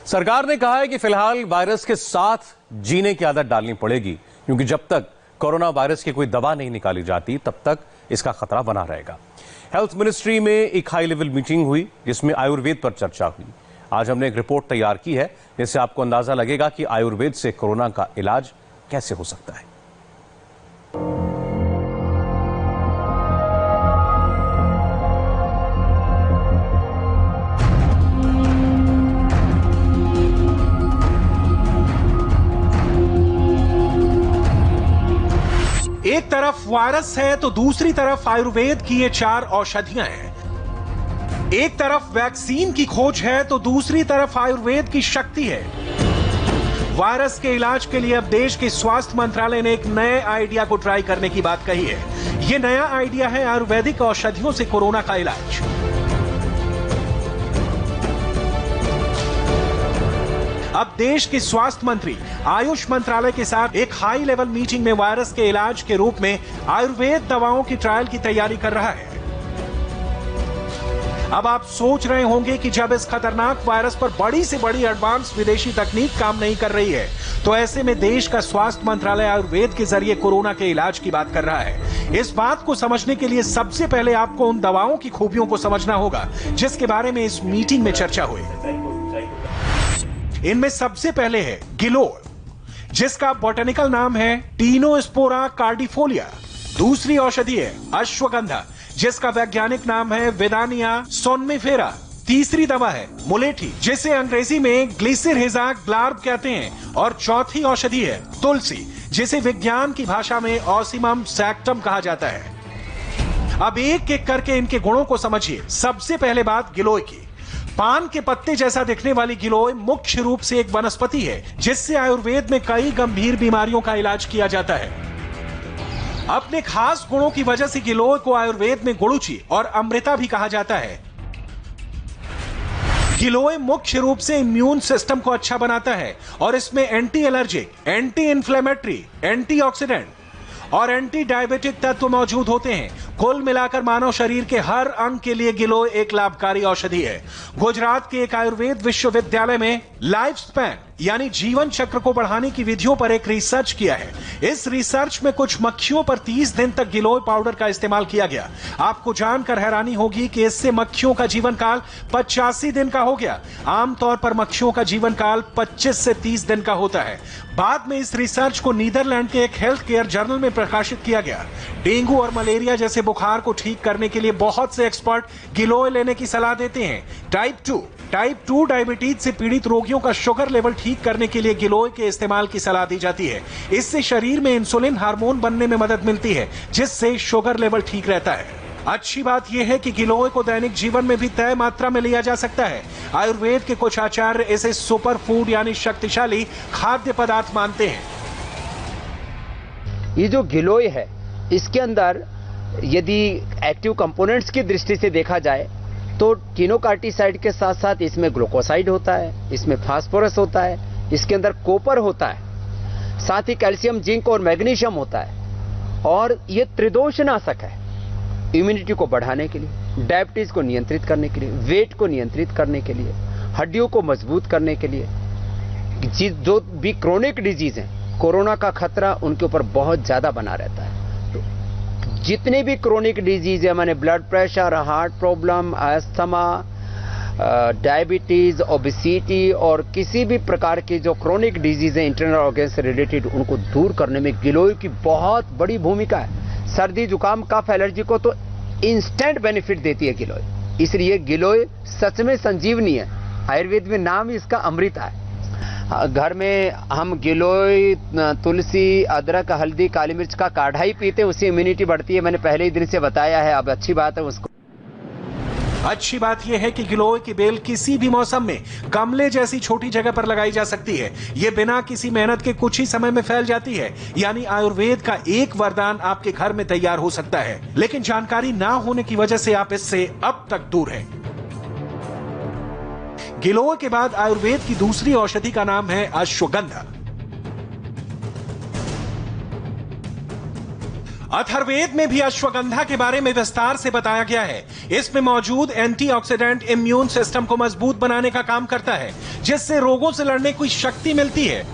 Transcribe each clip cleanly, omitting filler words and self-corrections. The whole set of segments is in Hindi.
सरकार ने कहा है कि फिलहाल वायरस के साथ जीने की आदत डालनी पड़ेगी, क्योंकि जब तक कोरोना वायरस की कोई दवा नहीं निकाली जाती तब तक इसका खतरा बना रहेगा। हेल्थ मिनिस्ट्री में एक हाई लेवल मीटिंग हुई जिसमें आयुर्वेद पर चर्चा हुई। आज हमने एक रिपोर्ट तैयार की है जिससे आपको अंदाजा लगेगा कि आयुर्वेद से कोरोना का इलाज कैसे हो सकता है। एक तरफ वायरस है तो दूसरी तरफ आयुर्वेद की ये 4 औषधियां हैं। एक तरफ वैक्सीन की खोज है तो दूसरी तरफ आयुर्वेद की शक्ति है। वायरस के इलाज के लिए अब देश के स्वास्थ्य मंत्रालय ने एक नए आइडिया को ट्राई करने की बात कही है। यह नया आइडिया है आयुर्वेदिक औषधियों से कोरोना का इलाज। अब देश के स्वास्थ्य मंत्री आयुष मंत्रालय के साथ एक हाई लेवल मीटिंग में वायरस के इलाज के रूप में आयुर्वेद दवाओं की ट्रायल की तैयारी कर रहा है। अब आप सोच रहे होंगे कि जब इस खतरनाक वायरस पर बड़ी से बड़ी एडवांस विदेशी तकनीक काम नहीं कर रही है तो ऐसे में देश का स्वास्थ्य मंत्रालय आयुर्वेद के जरिए कोरोना के इलाज की बात कर रहा है। इस बात को समझने के लिए सबसे पहले आपको उन दवाओं की खूबियों को समझना होगा जिसके बारे में इस मीटिंग में चर्चा हुई। इनमें सबसे पहले है गिलोय, जिसका बॉटनिकल नाम है टीनोस्पोरा कार्डिफोलिया। दूसरी औषधि है अश्वगंधा, जिसका वैज्ञानिक नाम है वेदानिया सोनमेफेरा। तीसरी दवा है मुलेठी, जिसे अंग्रेजी में ग्लिसिरहिजा ग्लार्ब कहते हैं। और चौथी औषधि है तुलसी, जिसे विज्ञान की भाषा में ऑसिमम सैक्टम कहा जाता है। अब एक एक करके इनके गुणों को समझिए। सबसे पहले बात गिलोय की। पान के पत्ते जैसा दिखने वाली गिलोय मुख्य रूप से एक वनस्पति है जिससे आयुर्वेद में कई गंभीर बीमारियों का इलाज किया जाता है। अपने खास गुणों की वजह से गिलोय को आयुर्वेद में गुड़ुचि और अमृता भी कहा जाता है। गिलोय मुख्य रूप से इम्यून सिस्टम को अच्छा बनाता है और इसमें anti allergic, anti inflammatory, antioxidant और एंटी डायबिटिक तत्व मौजूद होते हैं। कुल मिलाकर मानव शरीर के हर अंग के लिए गिलोय एक लाभकारी औषधि है। गुजरात के एक आयुर्वेद विश्वविद्यालय में लाइफ स्पैन यानी जीवन चक्र को बढ़ाने की विधियों पर एक रिसर्च किया है। इस रिसर्च में कुछ मक्खियों पर 30 दिन तक गिलोय पाउडर का इस्तेमाल किया गया। आपको जानकर हैरानी होगी कि इससे मक्खियों का जीवन काल 85 दिन का हो गया। आमतौर पर मक्खियों का जीवन काल 25 से 30 दिन का होता है। बाद में इस रिसर्च को नीदरलैंड के एक हेल्थ केयर जर्नल में प्रकाशित किया गया। डेंगू और मलेरिया जैसे बुखार को ठीक करने के लिए बहुत से एक्सपर्ट गिलोय लेने की सलाह देते हैं। टाइप 2 डायबिटीज से पीड़ित रोगियों का शुगर लेवल ठीक करने के लिए गिलोय के इस्तेमाल की सलाह दी जाती है। इससे शरीर में इंसुलिन हार्मोन बनने में मदद मिलती है जिससे शुगर लेवल ठीक रहता है। अच्छी बात यह है कि गिलोय को दैनिक जीवन में भी तय मात्रा में लिया जा सकता है। आयुर्वेद के कुछ आचार्य इसे सुपर फूड यानी शक्तिशाली खाद्य पदार्थ मानते हैं। ये जो गिलोय है इसके अंदर यदि एक्टिव कंपोनेंट्स की दृष्टि से देखा जाए तो टिनोकार्टिसाइड के साथ साथ इसमें ग्लूकोसाइड होता है, इसमें फास्फोरस होता है, इसके अंदर कॉपर होता है, साथ ही कैल्शियम, जिंक और मैग्नीशियम होता है। और ये त्रिदोषनाशक है इम्यूनिटी को बढ़ाने के लिए, डायबिटीज को नियंत्रित करने के लिए, वेट को नियंत्रित करने के लिए, हड्डियों को मजबूत करने के लिए। जो भी क्रोनिक डिजीज है कोरोना का खतरा उनके ऊपर बहुत ज्यादा बना रहता है। तो जितने भी क्रोनिक डिजीज है माने blood pressure, heart problem, asthma, diabetes, obesity और किसी भी प्रकार की जो क्रोनिक डिजीज है इंटरनल ऑर्गन से रिलेटेड उनको दूर करने में गिलोय की बहुत बड़ी भूमिका है। सर्दी जुकाम कफ एलर्जी को तो इंस्टेंट बेनिफिट देती है गिलोय। इसलिए गिलोय सच में संजीवनी है। आयुर्वेद में नाम इसका अमृता है। घर में हम गिलोय, तुलसी, अदरक, हल्दी, काली मिर्च का काढ़ा ही पीते, उससे इम्यूनिटी बढ़ती है। मैंने पहले ही दिन से बताया है। अब अच्छी बात है उसको। अच्छी बात यह है कि गिलोय की बेल किसी भी मौसम में गमले जैसी छोटी जगह पर लगाई जा सकती है। यह बिना किसी मेहनत के कुछ ही समय में फैल जाती है। यानी आयुर्वेद का एक वरदान आपके घर में तैयार हो सकता है। लेकिन जानकारी ना होने की वजह से आप इससे अब तक दूर हैं। गिलोय के बाद आयुर्वेद की दूसरी औषधि का नाम है अश्वगंधा। अथर्ववेद में भी अश्वगंधा के बारे में विस्तार से बताया गया है। इसमें मौजूद एंटीऑक्सीडेंट इम्यून सिस्टम को मजबूत बनाने का काम करता है, जिससे रोगों से लड़ने की शक्ति मिलती है।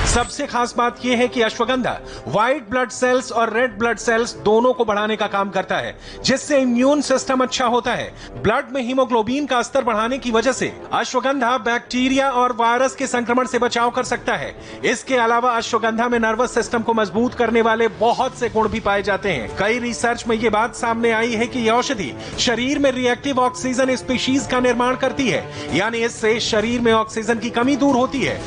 सबसे खास बात यह है कि अश्वगंधा व्हाइट ब्लड सेल्स और रेड ब्लड सेल्स दोनों को बढ़ाने का काम करता है, जिससे इम्यून सिस्टम अच्छा होता है। ब्लड में हीमोग्लोबिन का स्तर बढ़ाने की वजह से अश्वगंधा बैक्टीरिया और वायरस के संक्रमण से बचाव कर सकता है। इसके अलावा अश्वगंधा में नर्वस सिस्टम को मजबूत करने वाले बहुत से गुण भी पाए जाते हैं। कई रिसर्च में यह बात सामने आई है कि यह औषधि शरीर में रिएक्टिव ऑक्सीजन स्पीशीज का निर्माण करती है, यानी इससे शरीर में ऑक्सीजन की कमी दूर होती है।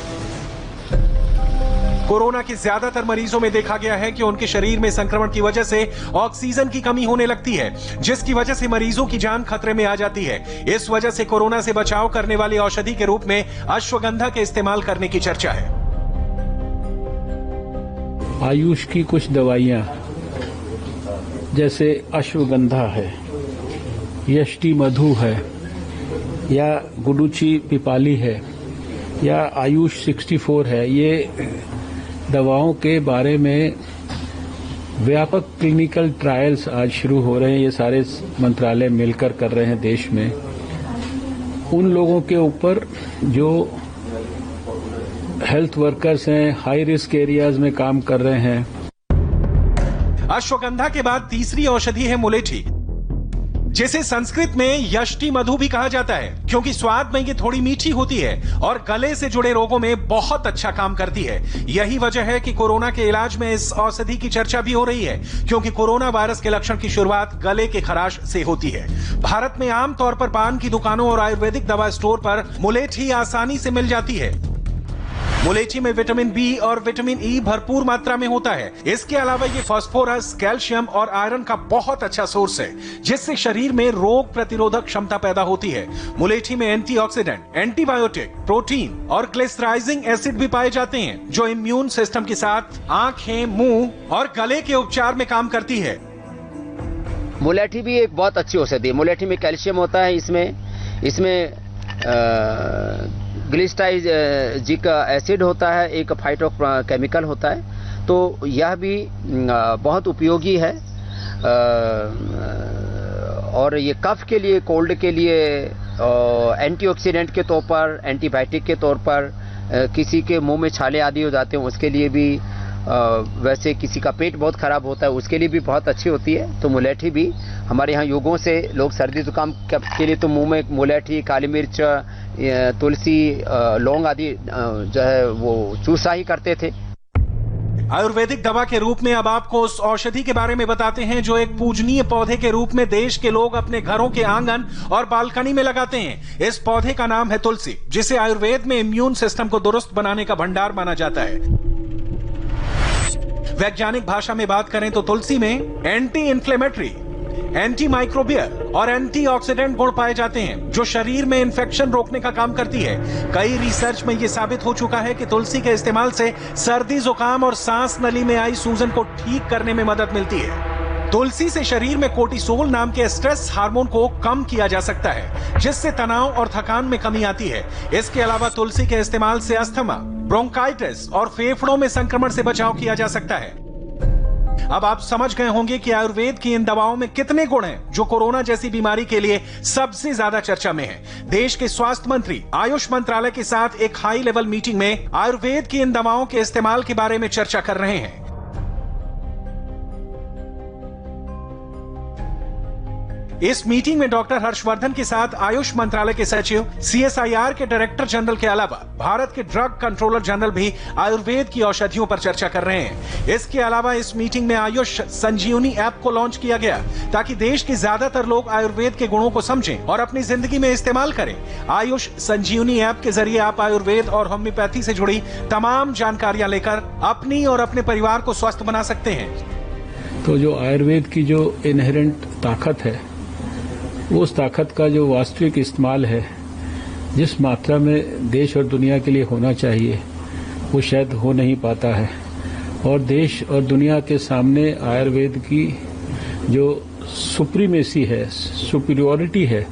कोरोना के ज्यादातर मरीजों में देखा गया है कि उनके शरीर में संक्रमण की वजह से ऑक्सीजन की कमी होने लगती है, जिसकी वजह से मरीजों की जान खतरे में आ जाती है। इस वजह से कोरोना से बचाव करने वाली औषधि के रूप में अश्वगंधा के इस्तेमाल करने की चर्चा है। आयुष की कुछ दवाइयां जैसे अश्वगंधा है, यष्टि मधु है, या गुडुचि पिपाली है, या आयुष 64 है, ये दवाओं के बारे में व्यापक क्लिनिकल ट्रायल्स आज शुरू हो रहे हैं। ये सारे मंत्रालय मिलकर कर रहे हैं देश में, उन लोगों के ऊपर जो हेल्थ वर्कर्स हैं, हाई रिस्क एरियाज में काम कर रहे हैं। अश्वगंधा के बाद तीसरी औषधि है मुलेठी, जिसे संस्कृत में यष्टि मधु भी कहा जाता है, क्योंकि स्वाद में ये थोड़ी मीठी होती है और गले से जुड़े रोगों में बहुत अच्छा काम करती है। यही वजह है कि कोरोना के इलाज में इस औषधि की चर्चा भी हो रही है, क्योंकि कोरोना वायरस के लक्षण की शुरुआत गले के खराश से होती है। भारत में आमतौर पर पान की दुकानों और आयुर्वेदिक दवा स्टोर पर मुलेठी आसानी से मिल जाती है। मुलेठी में विटामिन बी और विटामिन ई भरपूर मात्रा में होता है। इसके अलावा ये फास्फोरस, कैल्शियम और आयरन का बहुत अच्छा सोर्स है, जिससे शरीर में रोग प्रतिरोधक क्षमता पैदा होती है। मुलेठी में एंटीऑक्सीडेंट, एंटीबायोटिक, प्रोटीन और ग्लिसराइजिंग एसिड भी पाए जाते हैं, जो इम्यून सिस्टम के साथ आंखें, मुंह और गले के उपचार में काम करती है। मुलेठी भी एक बहुत अच्छी औषधि है। मुलेठी में कैल्शियम होता है, इसमें ग्लिसराइजिक एसिड होता है, एक फाइटोकेमिकल होता है, तो यह भी बहुत उपयोगी है। और ये कफ के लिए, कोल्ड के लिए एंटीऑक्सीडेंट के तौर पर, एंटीबायोटिक के तौर पर, किसी के मुंह में छाले आदि हो जाते हैं उसके लिए भी, वैसे किसी का पेट बहुत खराब होता है उसके लिए भी बहुत अच्छी होती है। तो मुलेठी भी हमारे यहाँ युगों से लोग सर्दी जुकाम के लिए तो मुंह में मुलेठी, काली मिर्च, तुलसी, लौंग आदि जो है वो चूसा ही करते थे। आयुर्वेदिक दवा के रूप में अब आपको उस औषधि के बारे में बताते हैं जो एक पूजनीय पौधे के रूप में देश के लोग अपने घरों के आंगन और बालकनी में लगाते हैं। इस पौधे का नाम है तुलसी, जिसे आयुर्वेद में इम्यून सिस्टम को दुरुस्त बनाने का भंडार माना जाता है। वैज्ञानिक भाषा में बात करें तो तुलसी में एंटी इन्फ्लेमेटरी, एंटी माइक्रोबियल और एंटीऑक्सीडेंट गुण पाए जाते हैं, जो शरीर में इन्फेक्शन रोकने का काम करती है। कई रिसर्च में यह साबित हो चुका है कि तुलसी के इस्तेमाल से सर्दी, जुकाम और सांस नली में आई सूजन को ठीक करने में मदद मिलती है। तुलसी से शरीर में कोर्टिसोल नाम के स्ट्रेस हार्मोन को कम किया जा सकता है, जिससे तनाव और थकान में कमी आती है। इसके अलावा तुलसी के इस्तेमाल से अस्थमा, ब्रोंकाइटिस और फेफड़ों में संक्रमण से बचाव किया जा सकता है। अब आप समझ गए होंगे कि आयुर्वेद की इन दवाओं में कितने गुण हैं, जो कोरोना जैसी बीमारी के लिए सबसे ज्यादा चर्चा में है। देश के स्वास्थ्य मंत्री आयुष मंत्रालय के साथ एक हाई लेवल मीटिंग में आयुर्वेद की इन दवाओं के इस्तेमाल के बारे में चर्चा कर रहे हैं। इस मीटिंग में डॉक्टर हर्षवर्धन के साथ आयुष मंत्रालय के सचिव, CSIR के डायरेक्टर जनरल के अलावा भारत के ड्रग कंट्रोलर जनरल भी आयुर्वेद की औषधियों पर चर्चा कर रहे हैं। इसके अलावा इस मीटिंग में आयुष संजीवनी ऐप को लॉन्च किया गया, ताकि देश के ज्यादातर लोग आयुर्वेद के गुणों को समझें और अपनी जिंदगी में इस्तेमाल करें। आयुष संजीवनी ऐप के जरिए आप आयुर्वेद और होम्योपैथी से जुड़ी तमाम जानकारियां लेकर अपनी और अपने परिवार को स्वस्थ बना सकते हैं। तो जो आयुर्वेद की जो इनहेरेंट ताकत है, उस ताकत का जो वास्तविक इस्तेमाल है, जिस मात्रा में देश और दुनिया के लिए होना चाहिए, वो शायद हो नहीं पाता है। और देश और दुनिया के सामने आयुर्वेद की जो सुप्रीमेसी है, सुपीरियॉरिटी है,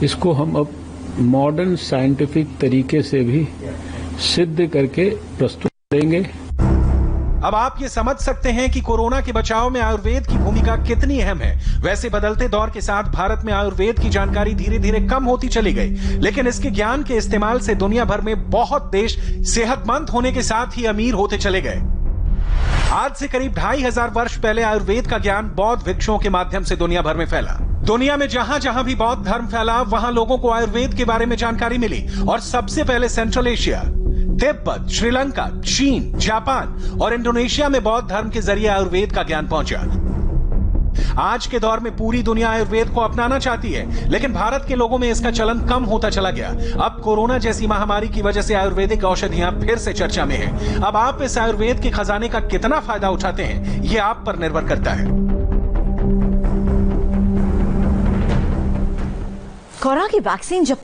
इसको हम अब मॉडर्न साइंटिफिक तरीके से भी सिद्ध करके प्रस्तुत करेंगे। अब आप ये समझ सकते हैं कि कोरोना के बचाव में आयुर्वेद की भूमिका कितनी अहम है। वैसे बदलते दौर के साथ भारत में आयुर्वेद की जानकारी धीरे धीरे कम होती चली गई, लेकिन इसके ज्ञान के इस्तेमाल से दुनिया भर में बहुत देश सेहतमंद होने के साथ ही अमीर होते चले गए। आज से करीब 2500 वर्ष पहले आयुर्वेद का ज्ञान बौद्ध भिक्षुओं के माध्यम से दुनिया भर में फैला। दुनिया में जहां जहां भी बौद्ध धर्म फैला, वहां लोगों को आयुर्वेद के बारे में जानकारी मिली और सबसे पहले सेंट्रल एशिया, तिब्बत, श्रीलंका, चीन, जापान और इंडोनेशिया में बौद्ध धर्म के जरिए आयुर्वेद का ज्ञान पहुंचा। आज के दौर में पूरी दुनिया आयुर्वेद को अपनाना चाहती है, लेकिन भारत के लोगों में इसका चलन कम होता चला गया। अब कोरोना जैसी महामारी की वजह से आयुर्वेदिक औषधियां फिर से चर्चा में हैं। अब आप इस आयुर्वेद के खजाने का कितना फायदा उठाते हैं, ये आप पर निर्भर करता है। कोरोना की वैक्सीन जब